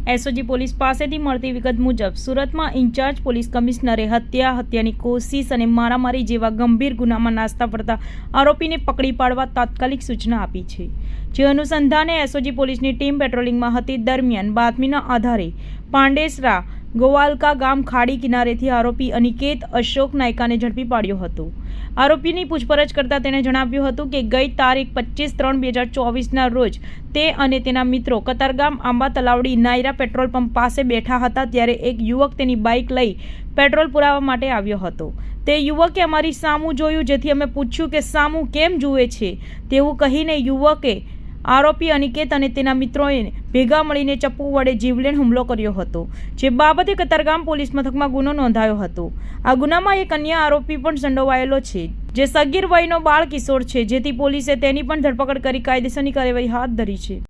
SOG police પાસેથી મળતી વિગત મુજબ સુરતમાં ઇન્ચાર્જ પોલીસ કમિશનરે હત્યાની કોશિશ અને મારામારી જેવા ગંભીર ગુનામાં નાસ્તા ફરતા આરોપીને પકડી પાડવા તાત્કાલિક સૂચના આપી છે। જે અનુસંધાને એસઓજી પોલીસની ટીમ પેટ્રોલિંગમાં હતી દરમિયાન બાતમીના આધારે પાંડેસરા ગોવાલકા ગામ ખાડી કિનારેથી આરોપી અનિકેત અશોક નાયકાને ઝડપી પાડ્યો હતો। આરોપીની પૂછપરછ કરતા તેણે જણાવ્યું હતું કે ગઈ તારીખ 25/3/2024ના રોજ તે અને તેના મિત્રો કતારગામ આંબા તલાવડી નાયરા પેટ્રોલ પંપ પાસે બેઠા હતા ત્યારે એક યુવક તેની બાઇક લઈ પેટ્રોલ પુરાવવા માટે આવ્યો હતો। તે યુવકે અમારી સામું જોયું, જેથી અમે પૂછ્યું કે સામું કેમ જુએ છે તેવું કહીને યુવકે આરોપી અનિકેત અને તેના મિત્રોએ ભેગા મળીને ચપ્પુ વડે જીવલેણ હુમલો કર્યો હતો, જે બાબતે કતારગામ પોલીસ મથકમાં ગુનો નોંધાયો હતો। આ ગુનામાં એક અન્ય આરોપી પણ સંડોવાયેલો છે, જે સગીર વયનો બાળ કિશોર છે, જેથી પોલીસે તેની પણ ધરપકડ કરી કાયદેસરની કાર્યવાહી હાથ ધરી છે।